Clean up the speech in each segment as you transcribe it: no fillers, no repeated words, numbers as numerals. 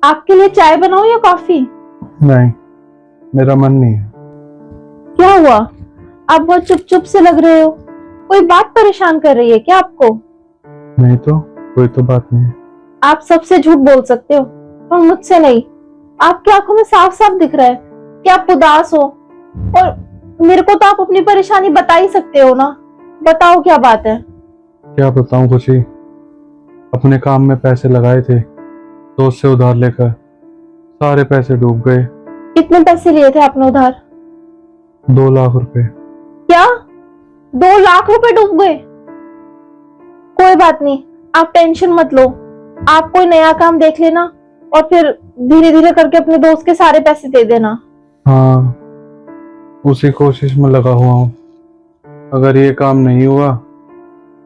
आपके लिए चाय बनाऊं या कॉफी? नहीं, मेरा मन नहीं है। क्या हुआ? आप बहुत चुप चुप से लग रहे हो। कोई बात परेशान कर रही है क्या आपको? नहीं तो, कोई तो बात नहीं है। आप सबसे झूठ बोल सकते हो पर मुझसे नहीं। आपकी आंखों में साफ साफ दिख रहा है कि आप उदास हो। और मेरे को तो आप अपनी परेशानी बता ही सकते हो ना। बताओ क्या बात है। क्या बताऊं खुशी, अपने काम में पैसे लगाए थे, दोस्त से उधार लेकर सारे पैसे डूब गए। कितने पैसे लिए थे आपने उधार? 2 लाख रुपए। क्या? 2 लाख रुपए डूब गए? कोई बात नहीं, आप टेंशन मत लो। आप कोई नया काम देख लेना और फिर धीरे धीरे करके अपने दोस्त के सारे पैसे दे देना। हाँ, उसी कोशिश में लगा हुआ हूँ। अगर ये काम नहीं हुआ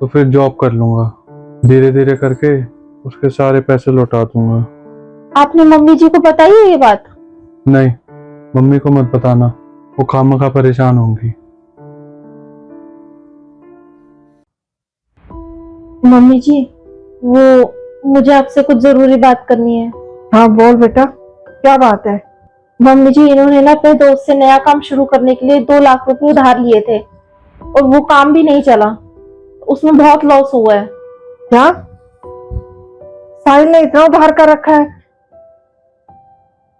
तो फिर जॉब कर लूंगा, धीरे धीरे करके उसके सारे पैसे लौटा दूंगा। आपने मम्मी जी को बताई है ये बात? नहीं, मम्मी को मत बताना, वो खामखा परेशान होंगी। मम्मी जी, वो मुझे आपसे कुछ जरूरी बात करनी है। हाँ बोल बेटा, क्या बात है? मम्मी जी, इन्होंने ना अपने दोस्त से नया काम शुरू करने के लिए 2 लाख रुपए उधार लिए थे और वो काम भी नहीं चला। उसमें बहुत लॉस हुआ है। क्या साहिल ने इतना उधार कर रखा है?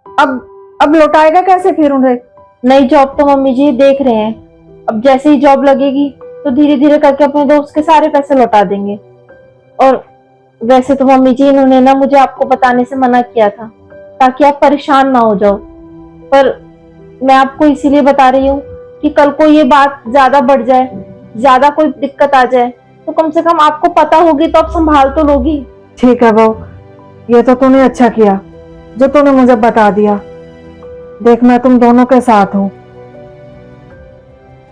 अब लौटाएगा कैसे फिर उन्हें? नई जॉब तो मम्मी जी देख रहे हैं। अब जैसे ही जॉब लगेगी तो धीरे धीरे करके अपने दोस्त के सारे पैसे लौटा देंगे। और वैसे तो मम्मी जी, इन्होंने ना मुझे आपको बताने से मना किया था ताकि आप परेशान ना हो जाओ। पर मैं आपको इसीलिए बता रही हूँ कि कल को ये बात ज्यादा बढ़ जाए, ज्यादा कोई दिक्कत आ जाए तो कम से कम आपको पता होगी तो आप संभाल तो लोगी। ठीक है बहू, ये तो तूने अच्छा किया जो तूने मुझे बता दिया। देख, मैं तुम दोनों के साथ हूँ।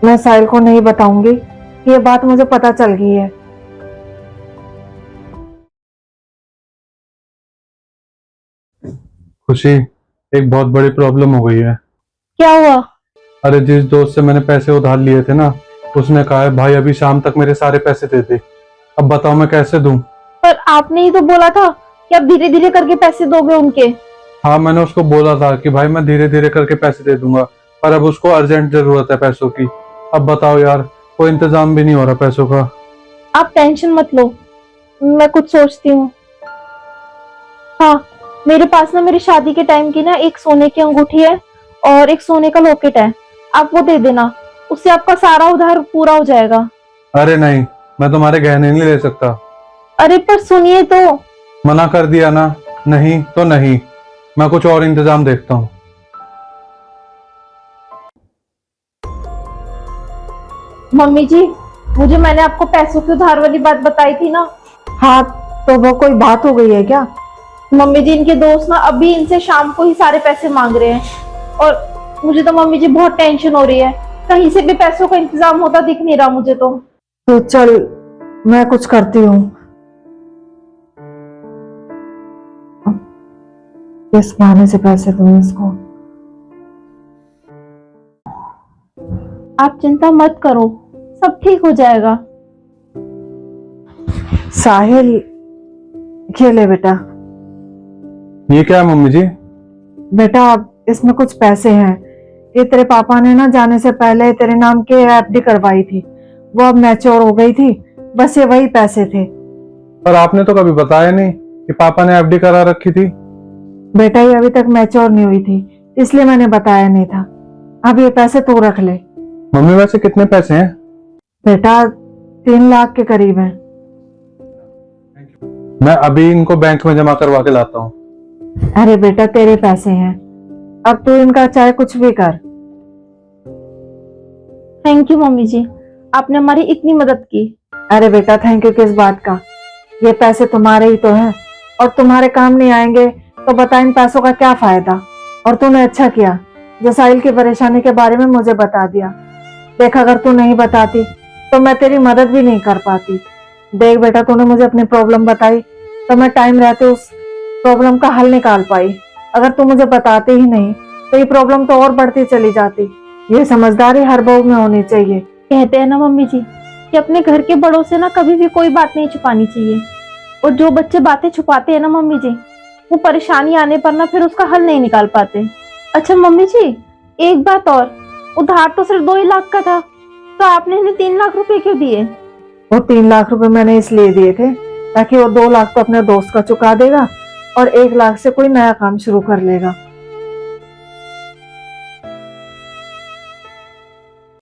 मैं साहिल को नहीं बताऊंगी कि ये बात मुझे पता चल गई है। खुशी, एक बहुत बड़ी प्रॉब्लम हो गई है। क्या हुआ? अरे, जिस दोस्त से मैंने पैसे उधार लिए थे ना, उसने कहा है भाई अभी शाम तक मेरे सारे पैसे दे दे। अब बताओ मैं कैसे दूं। पर आपने ही तो बोला था कि आप धीरे धीरे करके पैसे दोगे उनके। हाँ, मैंने उसको बोला था कि भाई मैं धीरे धीरे करके पैसे दे दूंगा, पर अब उसको अर्जेंट जरूरत है पैसों की। अब बताओ यार, कोई इंतजाम भी नहीं हो रहा पैसों का। आप टेंशन मत लो, मैं कुछ सोचती हूँ। हाँ, मेरे पास ना मेरी शादी के टाइम की ना एक सोने की अंगूठी है और एक सोने का लॉकेट है। आप वो दे देना, उससे आपका सारा उधार पूरा हो जाएगा। अरे नहीं, मैं तुम्हारे गहने नहीं ले सकता। अरे पर सुनिए तो। मना कर दिया ना, नहीं तो नहीं, मैं कुछ और इंतजाम देखता हूँ। मम्मी जी, मैंने आपको पैसों की उधार वाली बात बताई थी ना। हाँ, तो वो कोई बात हो गई है क्या? मम्मी जी, इनके दोस्त ना अभी इनसे शाम को ही सारे पैसे मांग रहे हैं और मुझे तो मम्मी जी बहुत टेंशन हो रही है। कहीं से भी पैसों का इंतजाम होता दिख नहीं रहा मुझे तो चल, मैं कुछ करती हूँ। किस बहाने से पैसे दूँ इसको? आप चिंता मत करो, सब ठीक हो जाएगा। साहिल, ये ले बेटा। ये क्या है मम्मी जी? बेटा, अब इसमें कुछ पैसे हैं। ये तेरे पापा ने ना जाने से पहले तेरे नाम की एफडी करवाई थी, वो अब मैच्योर हो गई थी। बस ये वही पैसे थे। पर आपने तो कभी बताया नहीं कि पापा ने एफडी करा रखी थी। बेटा, ये अभी तक मैच्योर नहीं हुई थी, इसलिए मैंने बताया नहीं था। अब ये पैसे तू रख ले। मम्मी वैसे कितने पैसे हैं? बेटा, 3 लाख के करीब है। मैं अभी इनको बैंक में जमा करवा के लाता हूँ। अरे बेटा, तेरे पैसे हैं, अब तू इनका चाहे कुछ भी कर। थैंक यू मम्मी जी, आपने हमारी इतनी मदद की। अरे बेटा, थैंक यू किस बात का? ये पैसे तुम्हारे ही तो हैं और तुम्हारे काम नहीं आएंगे तो बता इन पैसों का क्या फायदा। और तूने अच्छा किया जो साहिल की परेशानी के बारे में मुझे बता दिया। देख, अगर तू नहीं बताती तो मैं तेरी मदद भी नहीं कर पाती। देख बेटा, तूने मुझे अपनी प्रॉब्लम बताई तो मैं टाइम रहते उस प्रॉब्लम का हल निकाल पाई। अगर तू मुझे बताते ही नहीं तो ये प्रॉब्लम तो और बढ़ती चली जाती। ये समझदारी हर बहू में होनी चाहिए। कहते हैं ना मम्मी जी कि अपने घर के बड़ों से ना कभी भी कोई बात नहीं छुपानी चाहिए। और जो बच्चे बातें छुपाते हैं ना मम्मी जी, वो परेशानी आने पर ना फिर उसका हल नहीं निकाल पाते। अच्छा मम्मी जी, एक बात और, उधार तो सिर्फ 2 ही लाख का था, तो आपने इन्हें 3 लाख रुपए क्यों दिए? वो 3 लाख रुपए मैंने इसलिए दिए थे ताकि वो 2 लाख तो अपने दोस्त का चुका देगा और 1 लाख से कोई नया काम शुरू कर लेगा।